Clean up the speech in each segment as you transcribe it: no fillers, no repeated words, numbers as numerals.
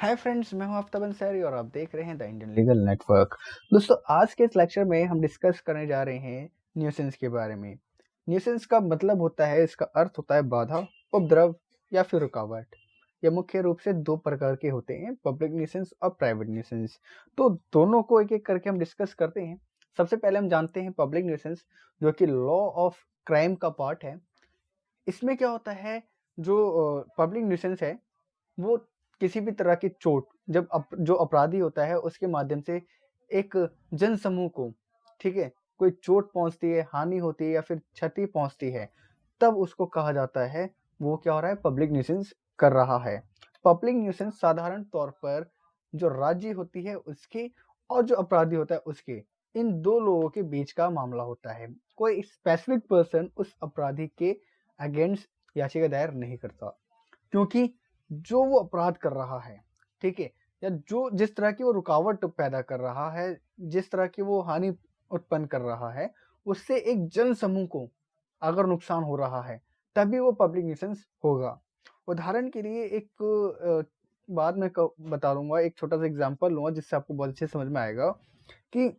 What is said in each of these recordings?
Hi friends, मैं हूं आफ्ताब अंसारी और आप देख रहे हैं द इंडियन लीगल नेटवर्क। दोस्तों, आज के इस लेक्चर में हम डिस्कस करने जा रहे हैं न्यूसेंस के बारे में। न्यूसेंस का मतलब होता है, इसका अर्थ होता है बाधा, उपद्रव या फिर रुकावट। ये मुख्य रूप से दो प्रकार के होते हैं, पब्लिक न्यूसेंस और प्राइवेट न्यूसेंस। तो दोनों को एक एक करके हम डिस्कस करते हैं। सबसे पहले हम जानते हैं पब्लिक न्यूसेंस, जो कि लॉ ऑफ क्राइम का पार्ट है। इसमें क्या होता है, जो पब्लिक न्यूसेंस है वो किसी भी तरह की चोट, जब जो अपराधी होता है उसके माध्यम से एक जन समूह को, ठीक है, कोई चोट पहुंचती है, हानि होती है या फिर क्षति पहुंचती है, तब उसको कहा जाता है वो क्या हो रहा है, पब्लिक न्यूसेंस कर रहा है। पब्लिक न्यूसेंस साधारण तौर पर जो राज्य होती है उसकी और जो अपराधी होता है उसके, इन दो लोगों के बीच का मामला होता है। कोई स्पेसिफिक पर्सन उस अपराधी के अगेंस्ट याचिका दायर नहीं करता, क्योंकि जो वो अपराध कर रहा है, ठीक है, या जो जिस तरह की वो रुकावट पैदा कर रहा है, जिस तरह की वो हानि उत्पन्न कर रहा है, उससे एक जन समूह को अगर नुकसान हो रहा है, तभी वो पब्लिक न्यूसेंस होगा। उदाहरण के लिए एक बाद में बता दूंगा, एक छोटा सा एग्जांपल लूंगा जिससे आपको बहुत अच्छे समझ में आएगा कि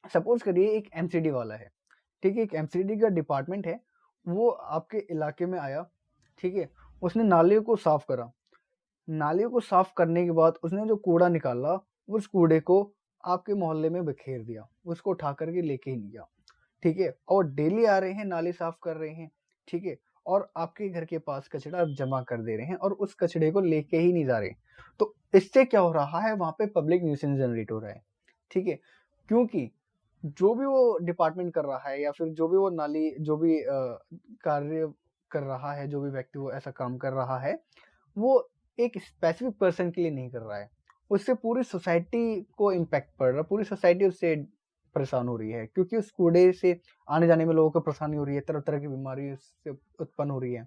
सपोज करिए एक एमसीडी वाला है, ठीक है, एक एमसीडी का डिपार्टमेंट है, वो आपके इलाके में आया, ठीक है, उसने नालियों को साफ करा। नालियों को साफ करने के बाद उसने जो कूड़ा निकाला, उस कूड़े को आपके मोहल्ले में बिखेर दिया, उसको उठा करके लेके ही नहीं गया, ठीक है, और डेली आ रहे हैं, नाली साफ कर रहे हैं, ठीक है, और आपके घर के पास कचरा जमा कर दे रहे हैं और उस कचड़े को लेके ही नहीं जा रहे। तो इससे क्या हो रहा है, वहां पे पब्लिक न्यूसेंस जनरेट हो रहा है, ठीक है, क्योंकि जो भी वो डिपार्टमेंट कर रहा है या फिर जो भी वो नाली, जो भी कार्य कर रहा है, जो भी व्यक्ति वो ऐसा काम कर रहा है, वो एक स्पेसिफिक पर्सन के लिए नहीं कर रहा है, उससे पूरी सोसाइटी को इम्पैक्ट पड़ रहा है, पूरी सोसाइटी उससे परेशान हो रही है, क्योंकि उस कूड़े से आने जाने में लोगों को परेशानी हो रही है, तरह तरह की बीमारी उससे उत्पन्न हो रही है,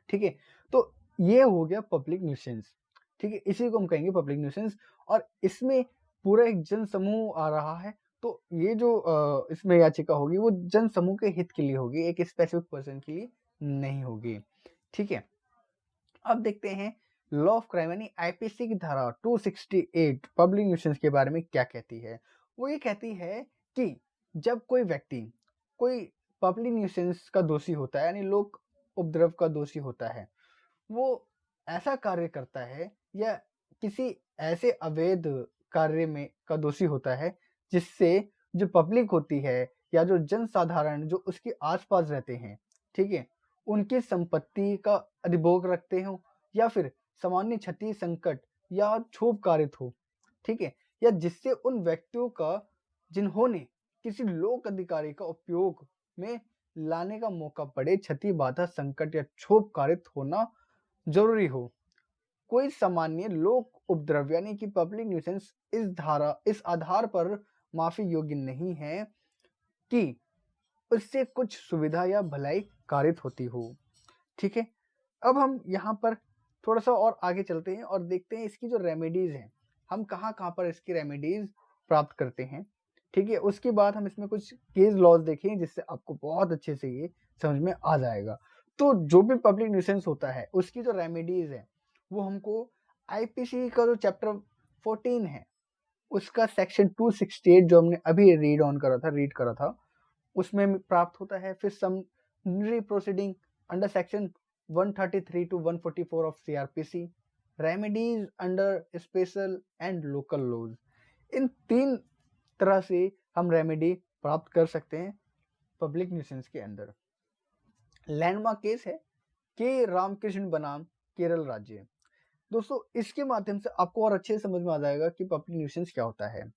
ठीक है। तो ये हो गया पब्लिक न्यूसेंस, ठीक है, इसी को हम कहेंगे पब्लिक न्यूसेंस। और इसमें पूरा एक जन समूह आ रहा है, तो ये जो इसमें याचिका होगी वो जन समूह के हित के लिए होगी, एक स्पेसिफिक पर्सन के लिए नहीं होगी, ठीक है। अब देखते हैं लॉ ऑफ क्राइम यानी आईपीसी की धारा 268 पब्लिक न्यूसेंस के बारे में क्या कहती है। वो ये कहती है कि जब कोई व्यक्ति कोई पब्लिक न्यूसेंस का दोषी होता है, यानी लोक उपद्रव का दोषी होता है, वो ऐसा कार्य करता है या किसी ऐसे अवैध कार्य में का दोषी होता है जिससे जो पब्लिक होती है या जो जनसाधारण जो उसके आसपास रहते हैं, ठीक है, उनकी संपत्ति का अधिभोग रखते हो या फिर सामान्य क्षति, संकट या क्षोभ कारित हो, ठीक है, या जिससे उन व्यक्तियों का जिन्होंने किसी लोक अधिकारी का उपयोग में लाने का मौका पड़े, क्षति, बाधा, संकट या क्षोभ कारित होना जरूरी हो। कोई सामान्य लोक उपद्रव यानी कि पब्लिक न्यूसेंस इस आधार पर माफी योग्य नहीं है कि उससे कुछ सुविधा या भलाई कारित होती हो, ठीक है। अब हम यहाँ पर थोड़ा सा और आगे चलते हैं और देखते हैं इसकी जो रेमेडीज हैं, हम कहाँ कहाँ पर इसकी रेमेडीज प्राप्त करते हैं, ठीक है। उसके बाद हम इसमें कुछ केस लॉज देखें जिससे आपको बहुत अच्छे से ये समझ में आ जाएगा। तो जो भी पब्लिक न्यूसेंस होता है उसकी जो रेमेडीज है वो हमको आईपीसी का जो चैप्टर 14 है उसका सेक्शन 268 जो हमने अभी रीड करा था उसमें प्राप्त होता है। फिर summary proceeding under section 133 to 144 of CrPC, remedies under special and local laws. इन तीन तरह से हम रेमेडी प्राप्त कर सकते हैं पब्लिक न्यूसेंस के अंदर। लैंडमार्क केस है के रामकृष्ण बनाम केरल राज्य। दोस्तों, इसके माध्यम से आपको और अच्छे से समझ में आ जाएगा कि पब्लिक न्यूसेंस क्या होता है।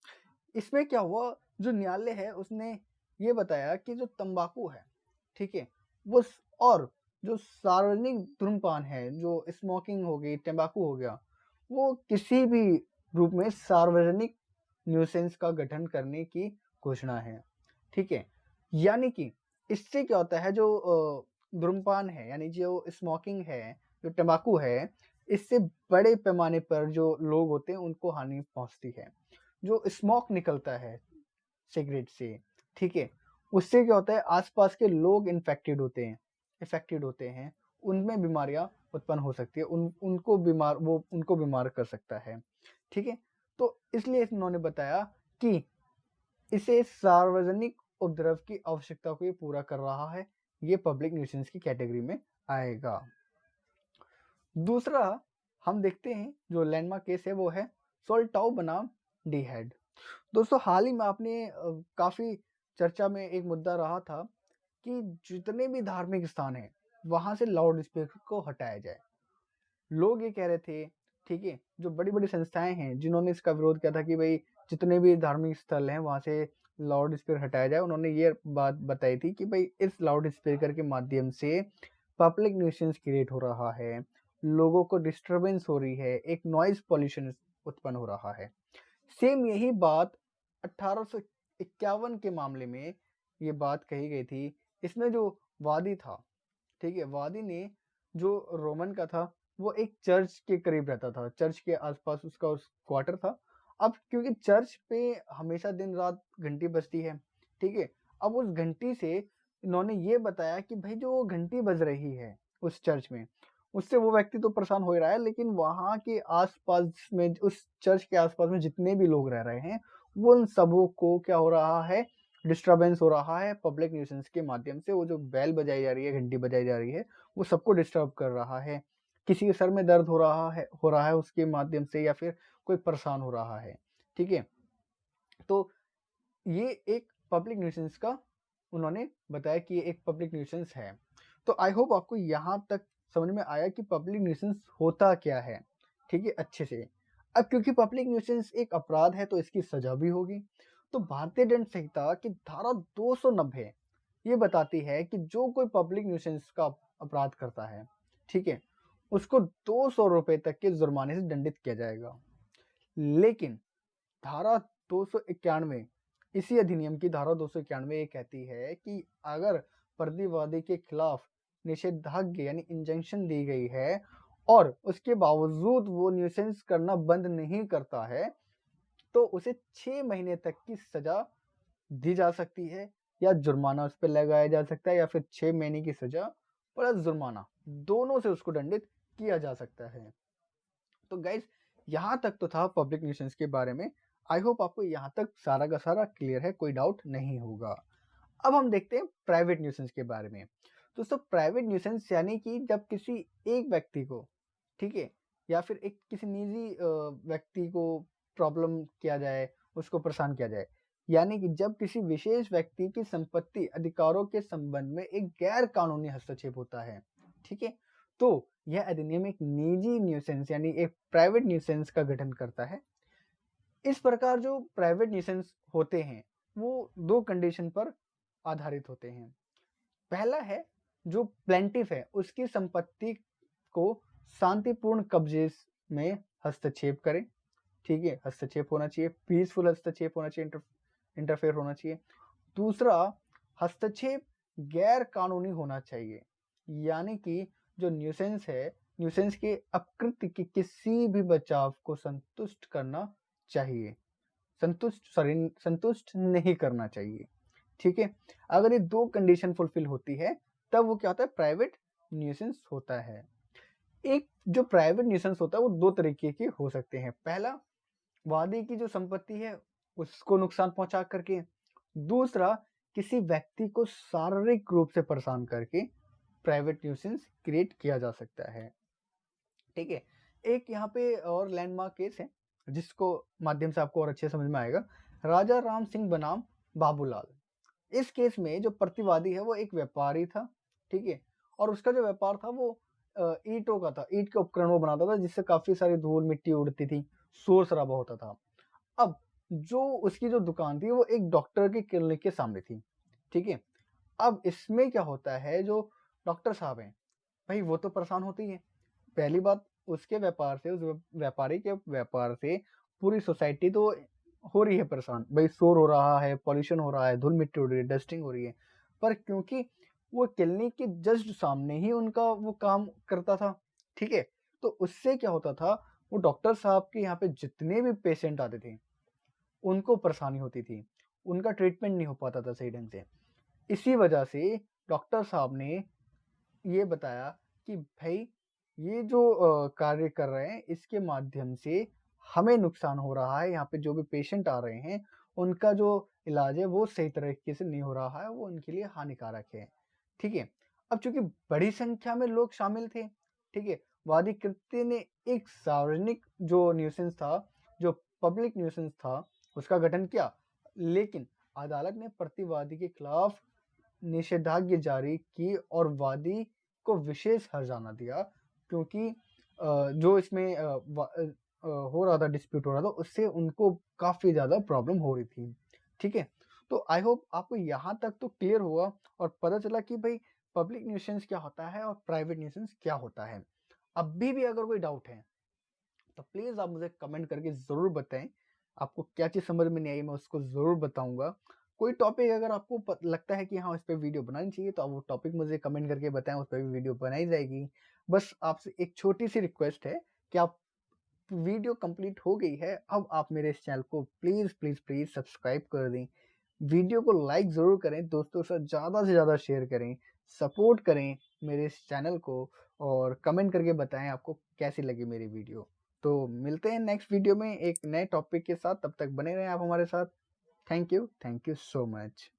इसमें क्या हुआ, जो न्यायालय है उसने ये बताया कि जो तंबाकू है, ठीक है, वो और जो सार्वजनिक धूम्रपान है, जो स्मोकिंग हो गई, तंबाकू हो गया, वो किसी भी रूप में सार्वजनिक न्यूसेंस का गठन करने की घोषणा है, ठीक है। यानी कि इससे क्या होता है, जो धूम्रपान है यानी जो स्मोकिंग है, जो तंबाकू है, इससे बड़े पैमाने पर जो लोग होते हैं उनको हानि पहुंचती है। जो स्मोक निकलता है सिगरेट से, ठीक है, उससे क्या होता है, आसपास के लोग इफेक्टेड होते हैं, उनमें बीमारियां उत्पन्न हो सकती है, उनको बीमार कर सकता है। ठीक है, तो इसलिए इन्होंने बताया कि इसे सार्वजनिक उपद्रव की आवश्यकता को ये पूरा कर रहा है, ये पब्लिक न्यूसेंस की कैटेगरी में आएगा। दूसरा हम देखते हैं जो लैंडमार्क केस है वो है सोल्टाउ बनाम डी हेड। दोस्तों हाल ही में आपने काफी चर्चा में एक मुद्दा रहा था कि जितने भी धार्मिक स्थान हैं वहां से लाउड स्पीकर को हटाया जाए। लोग ये कह रहे थे, ठीक है, जो बड़ी बड़ी संस्थाएं हैं जिन्होंने इसका विरोध किया था कि भाई जितने भी धार्मिक स्थल हैं वहां से लाउड स्पीकर हटाया जाए, उन्होंने ये बात बताई थी कि भाई इस लाउड स्पीकर के माध्यम से पब्लिक न्यूसेंस क्रिएट हो रहा है, लोगों को डिस्टरबेंस हो रही है, एक नॉइज पॉल्यूशन उत्पन्न हो रहा है। सेम यही बात 1851 के मामले में ये बात कही गई थी। इसमें जो वादी था, ठीक है, वादी ने जो रोमन का था वो एक चर्च के करीब रहता था, चर्च के आसपास उसका उस क्वार्टर था। अब क्योंकि चर्च पे हमेशा दिन रात घंटी बजती है, ठीक है, अब उस घंटी से इन्होंने ये बताया कि भाई जो घंटी बज रही है उस चर्च में, उससे वो व्यक्ति तो परेशान हो ही रहा है, लेकिन वहां के आसपास में, उस चर्च के आसपास में जितने भी लोग रह रहे हैं वो उन सबों को क्या हो रहा है, डिस्टरबेंस हो रहा है पब्लिक न्यूसेंस के माध्यम से। वो जो बेल बजाई जा रही है, घंटी बजाई जा रही है, वो सबको डिस्टर्ब कर रहा है। किसी के सर में दर्द हो रहा है उसके माध्यम से, या फिर कोई परेशान हो रहा है। ठीक है, तो ये एक पब्लिक न्यूसेंस का उन्होंने बताया कि ये एक पब्लिक न्यूसेंस है। तो आई होप आपको यहाँ तक समझ में आया कि पब्लिक न्यूसेंस होता क्या है। ठीक है, अच्छे से। अब क्योंकि पब्लिक न्यूसेंस एक अपराध है तो इसकी सजा भी होगी। तो भारतीय दंड संहिता की धारा 290 ये बताती है कि जो कोई पब्लिक न्यूसेंस का अपराध करता है, ठीक है, उसको 200 रुपए तक के जुर्माने से दंडित किया जाएगा। लेकिन धारा 291, इसी अधिनियम की धारा 291 ये कहती है कि अगर प्रतिवादी के खिलाफ निषेधाज्ञा यानी इंजंक्शन दी गई है और उसके बावजूद वो न्यूसेंस करना बंद नहीं करता है, तो उसे 6 महीने तक की सजा दी जा सकती है, या जुर्माना उस पर लगाया जा सकता है, या फिर 6 महीने की सजा प्लस जुर्माना, दोनों से उसको दंडित किया जा सकता है। तो गाइज यहाँ तक तो था पब्लिक न्यूसेंस के बारे में। आई होप आपको यहाँ तक सारा का सारा क्लियर है, कोई डाउट नहीं होगा। अब हम देखते हैं प्राइवेट न्यूसेंस के बारे में। दोस्तों प्राइवेट न्यूसेंस यानी कि जब किसी एक व्यक्ति को, ठीक है, या फिर एक किसी निजी व्यक्ति को प्रॉब्लम किया जाए, उसको परेशान किया जाए, यानी कि जब किसी विशेष व्यक्ति की संपत्ति अधिकारों के संबंध में एक गैर कानूनी हस्तक्षेप होता है, ठीक है, तो यह अधिनियम एक निजी न्यूसेंस यानी एक प्राइवेट न्यूसेंस का गठन करता है। इस प्रकार जो प्राइवेट न्यूसेंस होते हैं वो दो कंडीशन पर आधारित होते हैं। पहला है जो प्लेंटिफ है उसकी संपत्ति को शांतिपूर्ण कब्जे में हस्तक्षेप करे, ठीक है, हस्तक्षेप होना चाहिए, पीसफुल हस्तक्षेप होना चाहिए, इंटरफेयर होना चाहिए। दूसरा, हस्तक्षेप गैर कानूनी होना चाहिए, यानी कि जो न्यूसेंस है, न्यूसेंस के अकृत्य के किसी भी बचाव को संतुष्ट करना चाहिए, संतुष्ट नहीं करना चाहिए। ठीक है, अगर ये दो कंडीशन फुलफिल होती है तब वो क्या होता है, प्राइवेट न्यूसेंस होता है। एक जो प्राइवेट न्यूसेंस होता है वो दो तरीके के हो सकते हैं। पहला, वादी की जो संपत्ति है उसको नुकसान पहुंचा करके। दूसरा, किसी व्यक्ति को शारीरिक रूप से परेशान करके प्राइवेट न्यूसेंस क्रिएट किया जा सकता है। ठीक है, एक यहाँ पे और लैंडमार्क केस है जिसको माध्यम से आपको और अच्छे समझ में आएगा, राजा राम सिंह बनाम बाबूलाल। इस केस में जो प्रतिवादी है वो एक व्यापारी था, ठीक है, और उसका जो व्यापार था वो ईंटों का था, ईंट के उपकरण वो बनाता था जिससे काफी सारी धूल मिट्टी उड़ती थी, शोर शराबा होता था। अब जो उसकी जो दुकान थी वो एक डॉक्टर की क्लिनिक के सामने थी, ठीक है। अब इसमें क्या होता है, जो डॉक्टर साहब हैं भाई वो तो परेशान होती है। पहली बात, उसके व्यापार से, उस व्यापारी के व्यापार से पूरी सोसाइटी तो हो रही है परेशान, भाई शोर हो रहा है, पॉल्यूशन हो रहा है, धूल मिट्टी उड़ रही है, डस्टिंग हो रही है। पर क्योंकि वो क्लिनिक के जस्ट सामने ही उनका वो काम करता था, ठीक है, तो उससे क्या होता था, वो डॉक्टर साहब के यहाँ पे जितने भी पेशेंट आते थे उनको परेशानी होती थी, उनका ट्रीटमेंट नहीं हो पाता था सही ढंग से। इसी वजह से डॉक्टर साहब ने ये बताया कि भाई ये जो कार्य कर रहे हैं इसके माध्यम से हमें नुकसान हो रहा है। यहाँ पे जो भी पेशेंट आ रहे हैं, उनका जो इलाज है वो सही तरीके से नहीं हो रहा है, वो उनके लिए हानिकारक है। ठीक है? अब चूँकि बड़ी संख्या में लोग शामिल थे, ठीक है? वादी कृत्य ने एक सार्वजनिक जो न्यूसेंस था, जो पब्लिक न्यूसेंस था, उसका गठन किया। लेकिन अदालत ने प्रतिवादी के खिलाफ निषेधाज्ञा जारी की और वादी को विशेष हर्जाना दिया, क्योंकि जो इसमें हो रहा था, डिस्प्यूट हो रहा था, उससे उनको काफ़ी ज़्यादा प्रॉब्लम हो रही थी। ठीक है? तो आई होप आपको यहाँ तक तो क्लियर हुआ और पता चला कि भई पब्लिक न्यूसेंस क्या होता है और प्राइवेट न्यूसेंस क्या होता है। अभी भी अगर कोई डाउट है, तो प्लीज़ आप मुझे कमेंट करके ज़रूर बताएँ। आपको क्या चीज़ समझ में नहीं आई, मैं उसको ज़रूर बताऊँगा। कोई टॉपिक अगर आपको लगता है कि हाँ, इस पे वीडियो बनानी चाहिए, तो आप वो टॉपिक मुझे कमेंट करके बताएँ, उस पे भी वीडियो बनाई जाएगी। बस आपसे एक छोटी-सी रिक्वेस्ट है कि आप वीडियो कंप्लीट हो गई है, अब आप मेरे इस चैनल को प्लीज़, प्लीज़, प्लीज़ सब्सक्राइब कर दें। वीडियो को लाइक ज़रूर करें, दोस्तों के साथ ज़्यादा से ज़्यादा शेयर करें, सपोर्ट करें मेरे इस चैनल को और कमेंट करके बताएँ आपको कैसी लगी मेरी वीडियो। तो मिलते हैं नेक्स्ट वीडियो में एक नए टॉपिक के साथ, तब तक बने रहें आप हमारे साथ। Thank you so much.